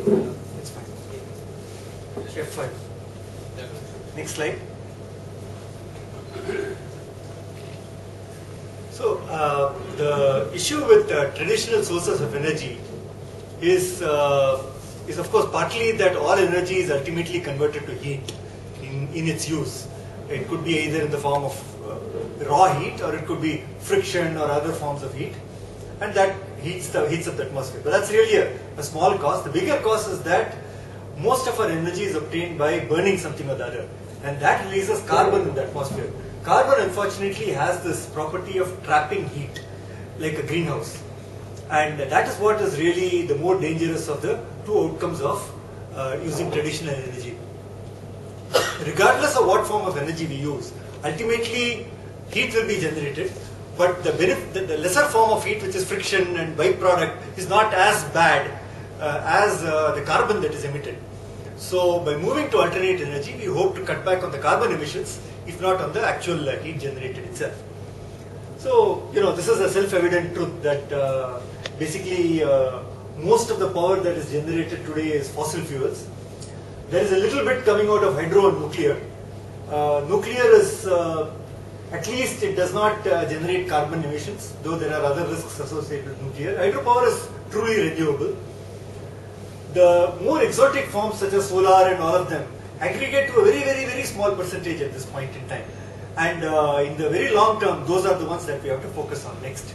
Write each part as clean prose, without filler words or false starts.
It's fine. F5. Next slide. So the issue with traditional sources of energy is of course partly that all energy is ultimately converted to heat in its use. It could be either in the form of raw heat, or it could be friction or other forms of heat, and that heats up the atmosphere. But that's really a small cost. The bigger cost is that most of our energy is obtained by burning something or the other, and that releases carbon in the atmosphere. Carbon, unfortunately, has this property of trapping heat, like a greenhouse, and that is what is really the more dangerous of the two outcomes of using traditional energy. Regardless of what form of energy we use, ultimately heat will be generated, but the lesser form of heat, which is friction and byproduct, is not as bad as the carbon that is emitted. So by moving to alternate energy, we hope to cut back on the carbon emissions, if not on the actual heat generated itself. So, this is a self-evident truth that basically most of the power that is generated today is fossil fuels. There is a little bit coming out of hydro and nuclear. Nuclear is, at least it does not generate carbon emissions, though there are other risks associated with nuclear. Hydropower is truly renewable. The more exotic forms such as solar and all of them aggregate to a very, very, very small percentage at this point in time. And in the very long term, those are the ones that we have to focus on. Next.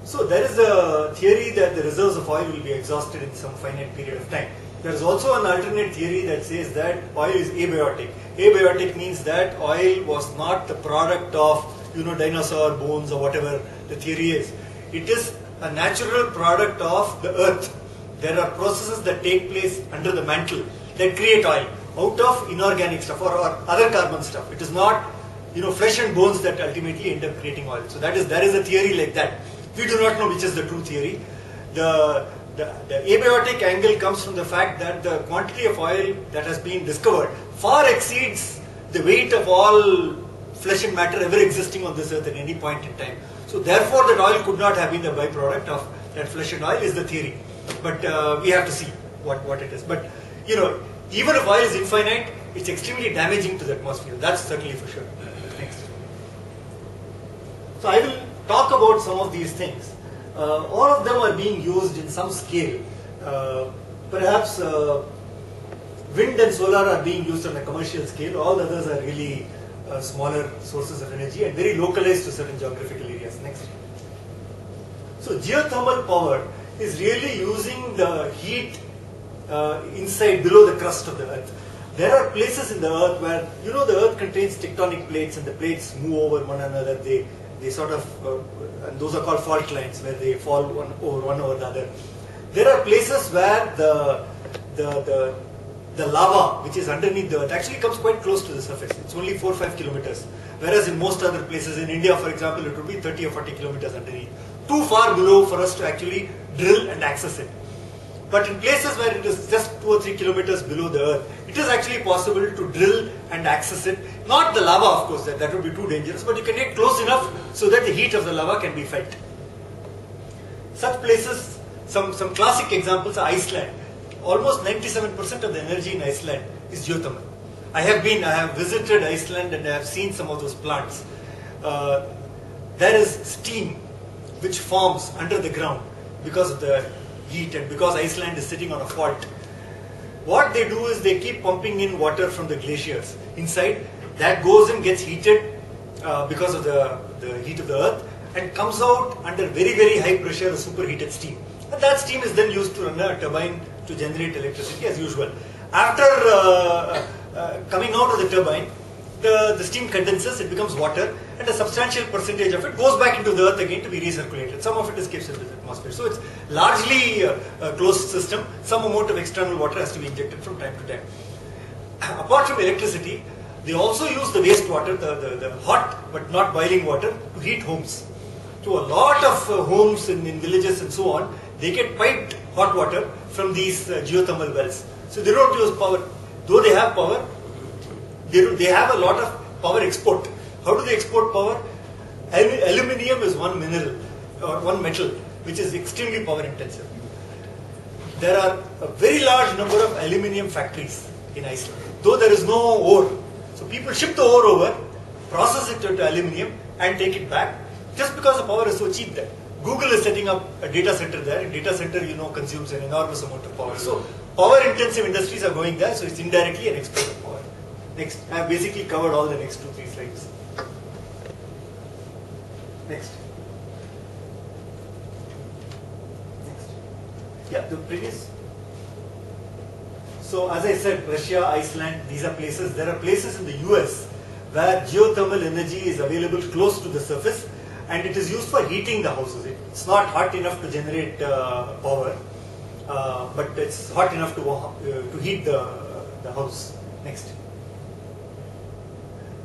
So there is a theory that the reserves of oil will be exhausted in some finite period of time. There is also an alternate theory that says that oil is abiotic. Abiotic means that oil was not the product of dinosaur bones or whatever the theory is. It is a natural product of the earth. There are processes that take place under the mantle that create oil out of inorganic stuff or other carbon stuff. It is not flesh and bones that ultimately end up creating oil. So there is a theory like that. We do not know which is the true theory. The abiotic angle comes from the fact that the quantity of oil that has been discovered far exceeds the weight of all flesh and matter ever existing on this earth at any point in time. So therefore that oil could not have been the byproduct of that flesh and oil is the theory. But we have to see what it is. But even if oil is infinite, it's extremely damaging to the atmosphere. That's certainly for sure. Next. So I will talk about some of these things. All of them are being used in some scale. Perhaps wind and solar are being used on a commercial scale. All the others are really smaller sources of energy and very localized to certain geographical areas. Next. So geothermal power is really using the heat inside below the crust of the earth. There are places in the earth where the earth contains tectonic plates and the plates move over one another. They sort of, and those are called fault lines, where they fall one over the other. There are places where the lava, which is underneath the earth, actually comes quite close to the surface. It's only 4 or 5 kilometers. Whereas in most other places, in India, for example, it would be 30 or 40 kilometers underneath. Too far below for us to actually drill and access it. But in places where it is just 2 or 3 kilometers below the earth, it is actually possible to drill and access it. Not the lava, of course, that would be too dangerous, but you can get close enough so that the heat of the lava can be felt. Such places, some classic examples are Iceland. Almost 97% of the energy in Iceland is geothermal. I have visited Iceland and I have seen some of those plants. There is steam which forms under the ground because of the heat and because Iceland is sitting on a fault. What they do is they keep pumping in water from the glaciers inside. That goes and gets heated because of the heat of the earth and comes out under very, very high pressure, superheated steam. And that steam is then used to run a turbine to generate electricity as usual. After coming out of the turbine, the steam condenses, it becomes water, and a substantial percentage of it goes back into the earth again to be recirculated. Some of it escapes into the atmosphere. So it's largely a closed system. Some amount of external water has to be injected from time to time. Apart from electricity, they also use the wastewater, the hot but not boiling water, to heat homes. To a lot of homes in villages and so on, they get piped hot water from these geothermal wells. So they don't use power. Though they have power, they have a lot of power export. How do they export power? Aluminium is one mineral or one metal which is extremely power intensive. There are a very large number of aluminium factories in Iceland, though there is no ore. So people ship the ore over, process it into aluminium and take it back just because the power is so cheap there. Google is setting up a data center there. A data center, consumes an enormous amount of power. So power intensive industries are going there, so it's indirectly an export of power. Next, I have basically covered all the next 2-3 slides. Next. Yeah, the previous. So as I said, Russia, Iceland, these are places. There are places in the US where geothermal energy is available close to the surface and it is used for heating the houses. It's not hot enough to generate power, but it's hot enough to heat the house. Next.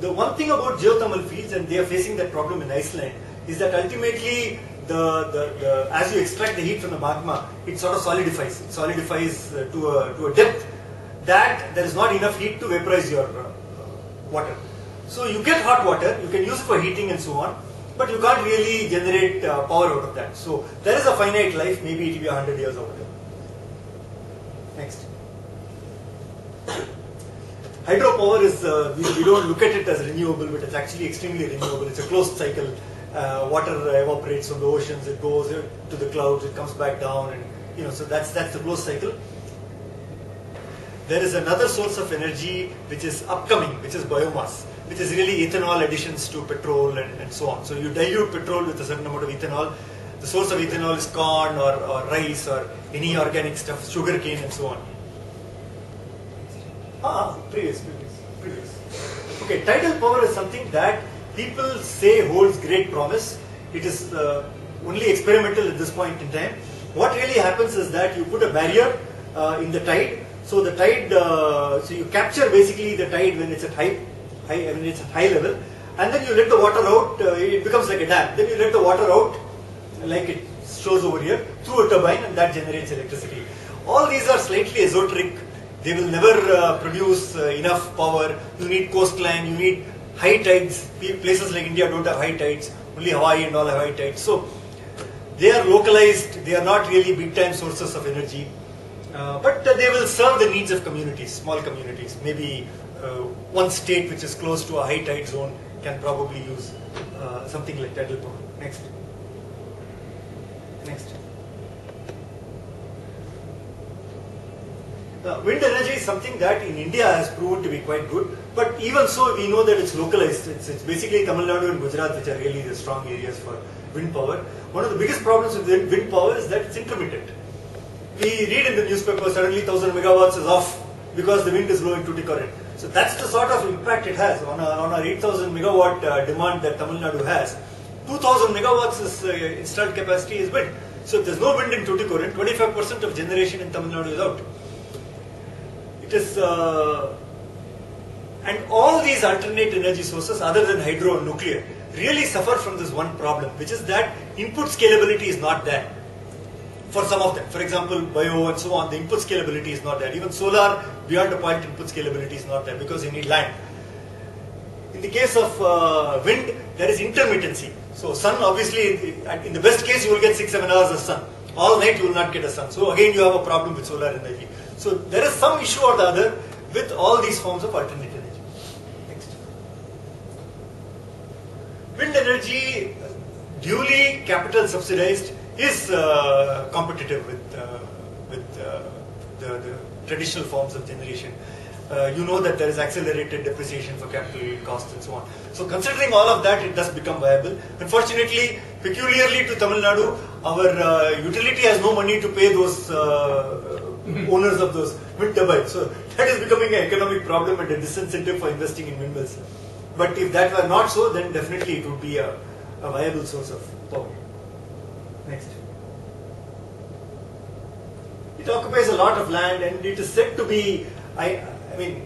The one thing about geothermal fields, and they are facing that problem in Iceland, is that ultimately as you extract the heat from the magma, it sort of solidifies. It solidifies to a depth that there is not enough heat to vaporize your water. So you get hot water, you can use it for heating and so on, but you can't really generate power out of that. So there is a finite life, maybe it will be 100 years or whatever. Next. Hydropower is, we don't look at it as renewable, but it's actually extremely renewable. It's a closed cycle. Water evaporates from the oceans, it goes to the clouds, it comes back down, and so that's the closed cycle. There is another source of energy which is upcoming, which is biomass, which is really ethanol additions to petrol and so on. So you dilute petrol with a certain amount of ethanol. The source of ethanol is corn or rice or any organic stuff, sugar cane and so on. Previous. Okay, tidal power is something that people say holds great promise. It is only experimental at this point in time. What really happens is that you put a barrier in the tide. So the tide, so you capture basically the tide when it's at high level, and then you let the water out. It becomes like a dam. Then you let the water out, like it shows over here, through a turbine, and that generates electricity. All these are slightly esoteric. They will never produce enough power. You need coastline. You need high tides. Places like India don't have high tides. Only Hawaii and all have high tides. So they are localized. They are not really big time sources of energy. But they will serve the needs of communities, small communities. Maybe one state which is close to a high tide zone can probably use something like tidal power. Next. Wind energy is something that in India has proven to be quite good, but even so we know that it's localized. It's basically Tamil Nadu and Gujarat which are really the strong areas for wind power. One of the biggest problems with wind power is that it's intermittent. We read in the newspaper suddenly 1000 megawatts is off because the wind is low in Tuticorin. So that's the sort of impact it has on our 8000 megawatt demand that Tamil Nadu has. 2000 megawatts is installed capacity is wind. So if there's no wind in Tuticorin, 25% of generation in Tamil Nadu is out. It is, and all these alternate energy sources other than hydro and nuclear really suffer from this one problem, which is that input scalability is not there. For some of them, for example, bio and so on, the input scalability is not there. Even solar, beyond a point, input scalability is not there because you need land. In the case of wind, there is intermittency. So sun, obviously, in the best case, you will get 6-7 hours of sun. All night you will not get a sun. So again, you have a problem with solar energy. So there is some issue or the other with all these forms of alternate energy. Next. Wind energy, duly capital subsidized, is competitive with the traditional forms of generation. You know that there is accelerated depreciation for capital costs and so on. So considering all of that, it does become viable. Unfortunately, peculiarly to Tamil Nadu, our utility has no money to pay those owners of those wind turbines. So that is becoming an economic problem and a disincentive for investing in windmills. But if that were not so, then definitely it would be a viable source of power. Next. It occupies a lot of land and it is said to be, I mean,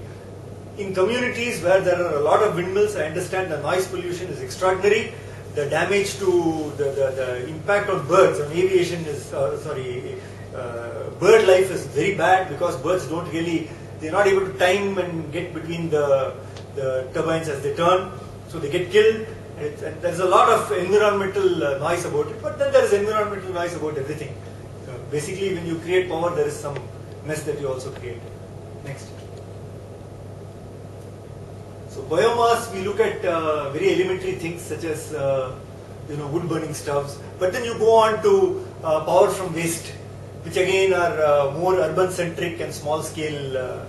in communities where there are a lot of windmills, I understand the noise pollution is extraordinary. The damage to the impact on birds, on aviation is, bird life is very bad because birds don't really, they're not able to time and get between the turbines as they turn. So they get killed. And there's a lot of environmental noise about it, but then there is environmental noise about everything. Basically, when you create power, there is some mess that you also create. Next. So biomass, we look at very elementary things such as wood burning stoves, but then you go on to power from waste, which again are more urban centric and small scale.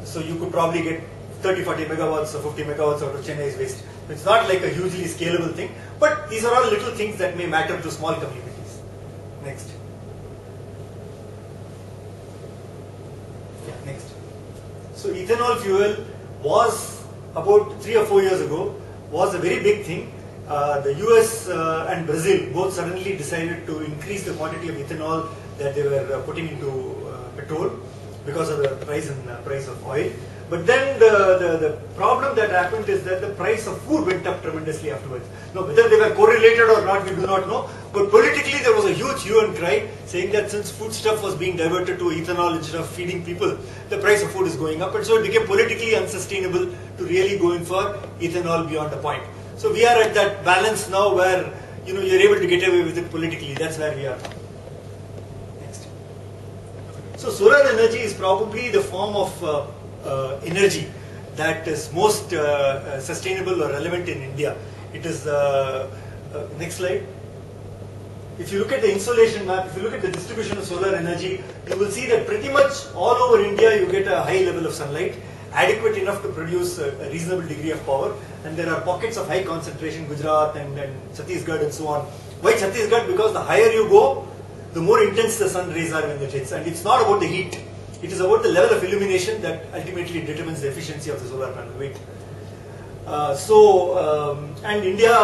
So you could probably get 30-40 megawatts or 50 megawatts out of Chennai's waste. It's not like a hugely scalable thing, but these are all little things that may matter to small communities. Next. Yeah, next. So ethanol fuel was about 3 or 4 years ago was a very big thing. The US and Brazil both suddenly decided to increase the quantity of ethanol that they were putting into petrol because of the price of oil. But then the problem that happened is that the price of food went up tremendously afterwards. Now, whether they were correlated or not, we do not know. But politically, there was a huge hue and cry saying that since foodstuff was being diverted to ethanol instead of feeding people, the price of food is going up. And so it became politically unsustainable to really go in for ethanol beyond a point. So we are at that balance now where you're able to get away with it politically. That's where we are now. Next. So solar energy is probably the form of energy that is most sustainable or relevant in India. It is next slide. If you look at the insolation map, if you look at the distribution of solar energy, you will see that pretty much all over India you get a high level of sunlight, adequate enough to produce a reasonable degree of power, and there are pockets of high concentration, Gujarat and Chhattisgarh and so on. Why Chhattisgarh? Because the higher you go, the more intense the sun rays are when it hits, and it's not about the heat. It is about the level of illumination that ultimately determines the efficiency of the solar panel. Wait. And India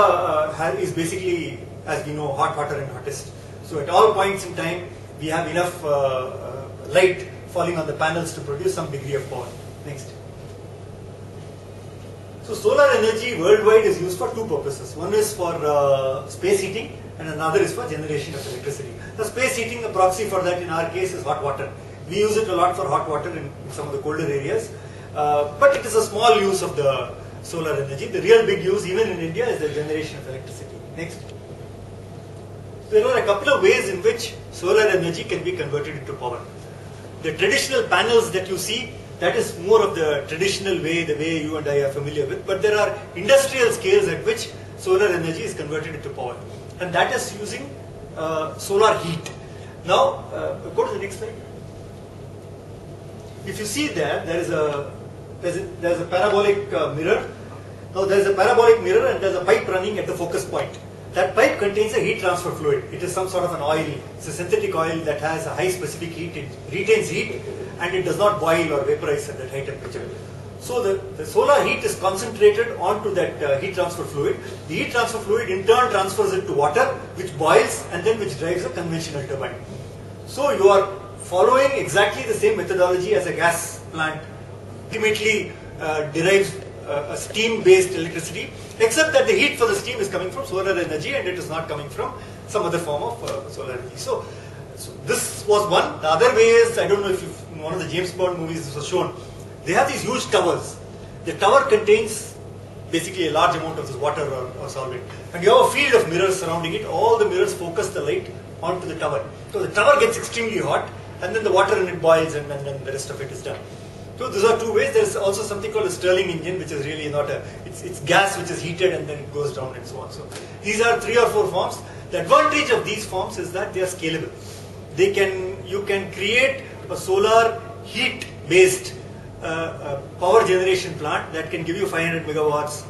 is basically, as we know, hot, hotter and hottest. So at all points in time, we have enough light falling on the panels to produce some degree of power. Next. So solar energy worldwide is used for two purposes. One is for space heating and another is for generation of electricity. The space heating, the proxy for that in our case is hot water. We use it a lot for hot water in some of the colder areas, but it is a small use of the solar energy. The real big use, even in India, is the generation of electricity. Next. There are a couple of ways in which solar energy can be converted into power. The traditional panels that you see, that is more of the traditional way, the way you and I are familiar with, but there are industrial scales at which solar energy is converted into power, and that is using solar heat. Now, go to the next slide. If you see there's a parabolic mirror. Now there is a parabolic mirror and there is a pipe running at the focus point. That pipe contains a heat transfer fluid. It is some sort of an oil. It's a synthetic oil that has a high specific heat. It retains heat and it does not boil or vaporize at that high temperature. So the solar heat is concentrated onto that heat transfer fluid. The heat transfer fluid in turn transfers it to water, which boils and then which drives a conventional turbine. So you are following exactly the same methodology as a gas plant ultimately derives a steam-based electricity, except that the heat for the steam is coming from solar energy and it is not coming from some other form of solar energy. So this was one. The other way is, I don't know if in one of the James Bond movies this was shown, they have these huge towers. The tower contains basically a large amount of this water or solvent, and you have a field of mirrors surrounding it. All the mirrors focus the light onto the tower. So the tower gets extremely hot, and then the water in it boils, and then the rest of it is done. So these are two ways. There is also something called a Stirling engine, which is really not it's gas which is heated and then it goes down and so on. So these are 3 or 4 forms. The advantage of these forms is that they are scalable. You can create a solar heat based power generation plant that can give you 500 megawatts,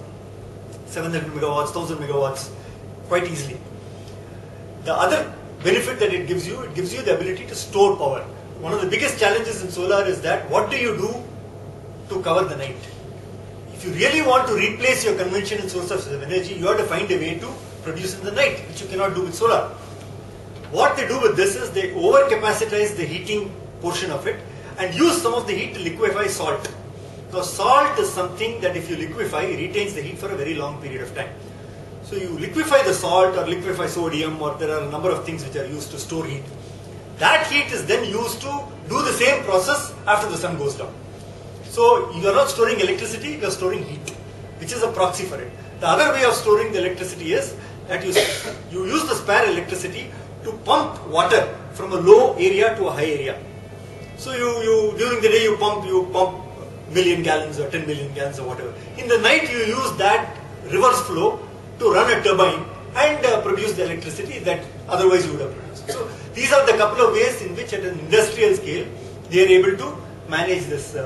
700 megawatts, 1000 megawatts quite easily. The other benefit that it gives you the ability to store power. One of the biggest challenges in solar is that what do you do to cover the night? If you really want to replace your conventional sources of energy, you have to find a way to produce in the night, which you cannot do with solar. What they do with this is they overcapacitize the heating portion of it and use some of the heat to liquefy salt. Because salt is something that if you liquefy, it retains the heat for a very long period of time. So you liquefy the salt or liquefy sodium, or there are a number of things which are used to store heat. That heat is then used to do the same process after the sun goes down. So you are not storing electricity, you are storing heat, which is a proxy for it. The other way of storing the electricity is that you use the spare electricity to pump water from a low area to a high area. So you during the day you pump million gallons or 10 million gallons or whatever. In the night you use that reverse flow to run a turbine and produce the electricity that otherwise you would have produced. So these are the couple of ways in which at an industrial scale they are able to manage this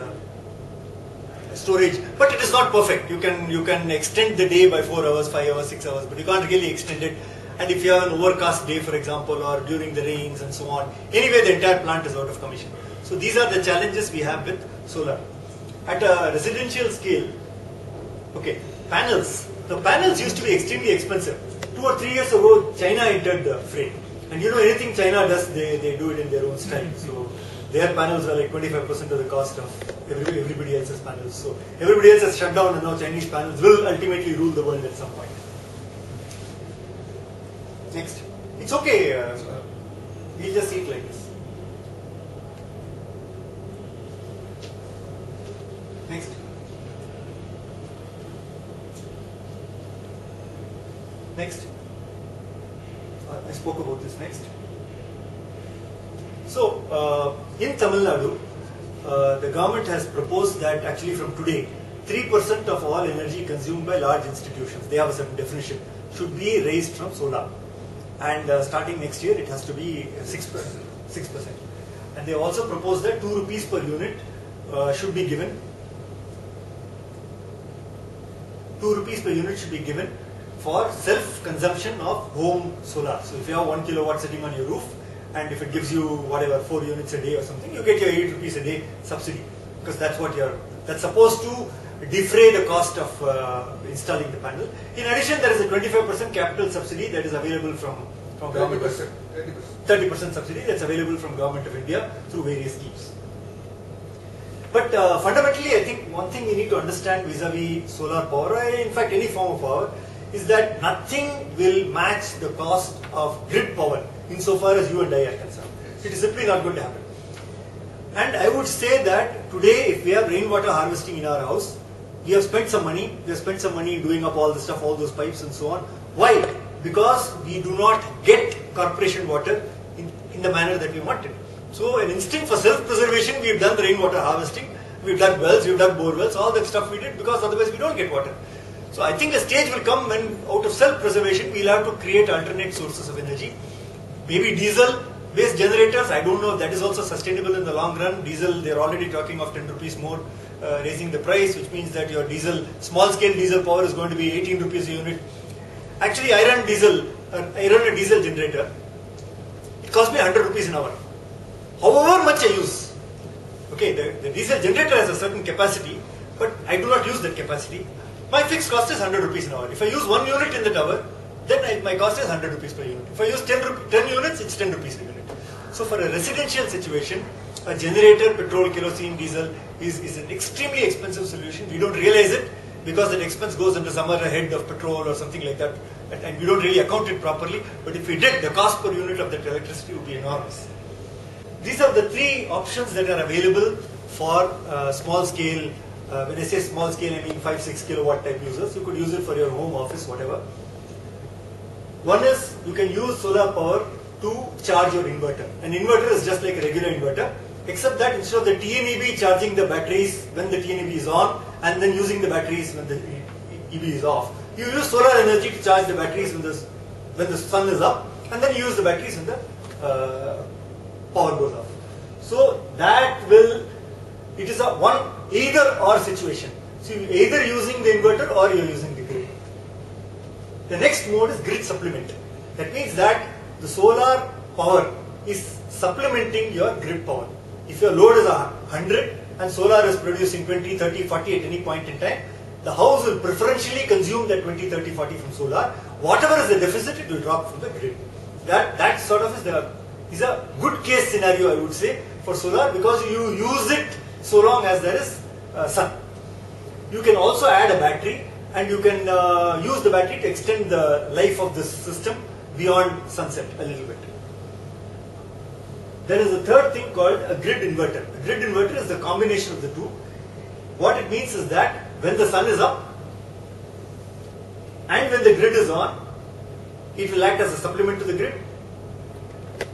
storage. But it is not perfect. You can extend the day by 4 hours, 5 hours, 6 hours, but you can't really extend it. And if you have an overcast day, for example, or during the rains and so on, anyway the entire plant is out of commission. So these are the challenges we have with solar. At a residential scale, okay, panels. The panels used to be extremely expensive. 2 or 3 years ago, China entered the fray. And you know, anything China does, they do it in their own style. So their panels are like 25% of the cost of everybody else's panels. So everybody else has shut down and now Chinese panels will ultimately rule the world at some point. Next. It's okay. We'll just see it like this. Next. Next. I spoke about this next. So, in Tamil Nadu, the government has proposed that actually from today, 3% of all energy consumed by large institutions, they have a certain definition, should be raised from solar. And starting next year, it has to be 6%. 6%. And they also proposed that 2 rupees per unit should be given. 2 rupees per unit should be given for self-consumption of home solar. So if you have 1 kilowatt sitting on your roof, and if it gives you whatever 4 units a day or something, you get your 8 rupees a day subsidy, because that's what that's supposed to defray the cost of installing the panel. In addition, there is a 25% capital subsidy that is available from government. 30% subsidy that's available from Government of India through various schemes. But fundamentally, I think one thing we need to understand vis-a-vis solar power, in fact any form of power, is that nothing will match the cost of grid power insofar as you and I are concerned. It is simply not going to happen. And I would say that today, if we have rainwater harvesting in our house, we have spent some money. We have spent some money doing up all the stuff, all those pipes and so on. Why? Because we do not get corporation water in the manner that we wanted. So an instinct for self-preservation, we have done the rainwater harvesting, we've done wells, we've done bore wells, all that stuff we did, because otherwise we don't get water. So I think a stage will come when out of self-preservation, we'll have to create alternate sources of energy. Maybe diesel-based generators, I don't know if that is also sustainable in the long run. Diesel, they're already talking of 10 rupees more, raising the price, which means that your diesel, small-scale diesel power is going to be 18 rupees a unit. Actually, I run a diesel generator. It costs me 100 rupees an hour. However much I use. Okay, the diesel generator has a certain capacity, but I do not use that capacity. My fixed cost is 100 rupees an hour. If I use 1 unit in the tower, then my cost is 100 rupees per unit. If I use 10 units, it's 10 rupees per unit. So for a residential situation, a generator, petrol, kerosene, diesel is an extremely expensive solution. We don't realize it because that expense goes into some other head of petrol or something like that, and we don't really account it properly. But if we did, the cost per unit of that electricity would be enormous. These are the 3 options that are available for small scale. When I say small scale, I mean 5-6 kilowatt type users. You could use it for your home office, whatever. One is you can use solar power to charge your inverter. An inverter is just like a regular inverter, except that instead of the TNEB charging the batteries when the TNEB is on and then using the batteries when the EB is off, you use solar energy to charge the batteries when the sun is up, and then you use the batteries when the power goes off. So that it is a one either or situation. So you're either using the inverter or you're using the grid. The next mode is grid supplement. That means that the solar power is supplementing your grid power. If your load is 100 and solar is producing 20, 30, 40 at any point in time, the house will preferentially consume that 20, 30, 40 from solar. Whatever is the deficit, it will drop from the grid. That sort of is a good case scenario, I would say, for solar, because you use it so long as there is sun. You can also add a battery, and you can use the battery to extend the life of this system beyond sunset a little bit. There is a third thing called a grid inverter. A grid inverter is the combination of the two. What it means is that when the sun is up, And when the grid is on, it will act as a supplement to the grid.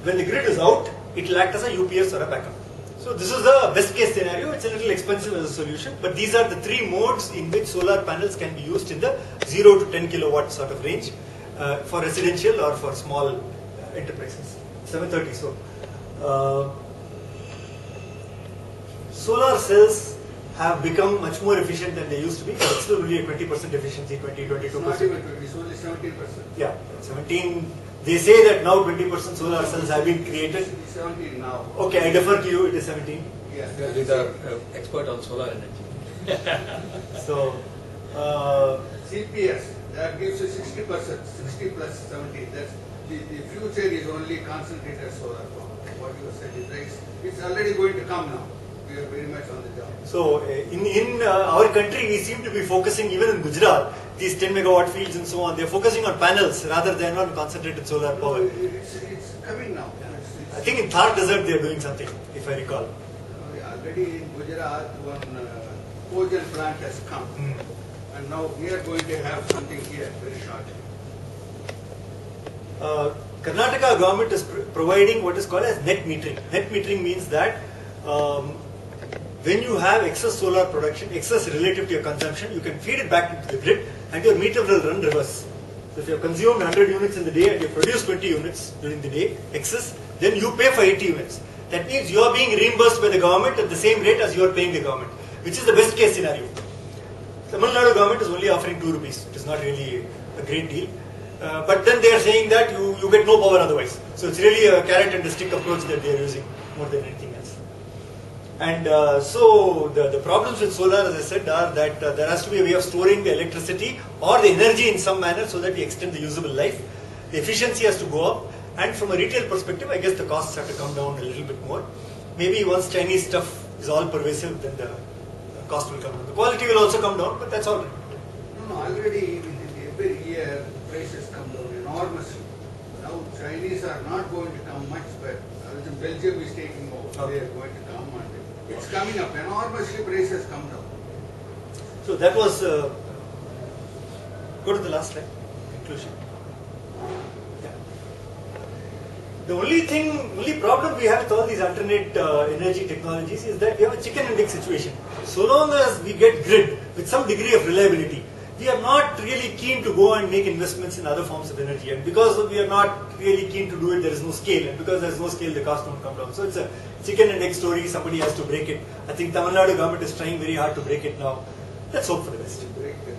When the grid is out, it will act as a UPS or a backup. So this is the best case scenario. It's a little expensive as a solution, but these are the three modes in which solar panels can be used in the 0 to 10 kilowatt sort of range for residential or for small enterprises. 7:30. So solar cells have become much more efficient than they used to be, but it's still only a 20% efficiency, 22%. It's not even 20, it's only 17%. Yeah, 17. They say that now 20% solar cells have been created. 17 now. Okay, I defer to you, it is 17. Yeah. These are expert on solar energy. So, CPS, that gives you 60%, 60 plus 17. That's the future is only concentrated solar power. What you said is right. It's already going to come now. We are very much on the job. So in our country, we seem to be focusing, even in Gujarat, these 10 megawatt fields and so on, they're focusing on panels rather than on concentrated solar power. It's coming now. I think in Thar Desert they're doing something, if I recall. Already in Gujarat, one cogen plant has come. And now we are going to have something here very shortly. Karnataka government is providing what is called as net metering. Net metering means that when you have excess solar production, excess relative to your consumption, you can feed it back into the grid and your meter will run reverse. So if you have consumed 100 units in the day and you produce 20 units during the day, excess, then you pay for 80 units. That means you are being reimbursed by the government at the same rate as you are paying the government, which is the best case scenario. Tamil Nadu government is only offering 2 rupees. It is not really a great deal. But then they are saying that you get no power otherwise. So it's really a carrot and a stick approach that they are using more than anything else. And so the problems with solar, as I said, are that there has to be a way of storing the electricity or the energy in some manner so that we extend the usable life. The efficiency has to go up. And from a retail perspective, I guess the costs have to come down a little bit more. Maybe once Chinese stuff is all pervasive, then the cost will come down. The quality will also come down, but that's all right. No, already every year prices come down enormously. Now Chinese are not going to come much better. Belgium is taking over. Okay. They are going to come and it's coming up enormously. Prices come down. So that was, go to the last slide, conclusion. Yeah. The only problem we have with all these alternate energy technologies is that we have a chicken and egg situation. So long as we get grid with some degree of reliability, we are not really keen to go and make investments in other forms of energy. And because we are not really keen to do it, there is no scale. And because there is no scale, the cost won't come down. So it's a chicken and egg story. Somebody has to break it. I think Tamil Nadu government is trying very hard to break it now. Let's hope for the best. Break the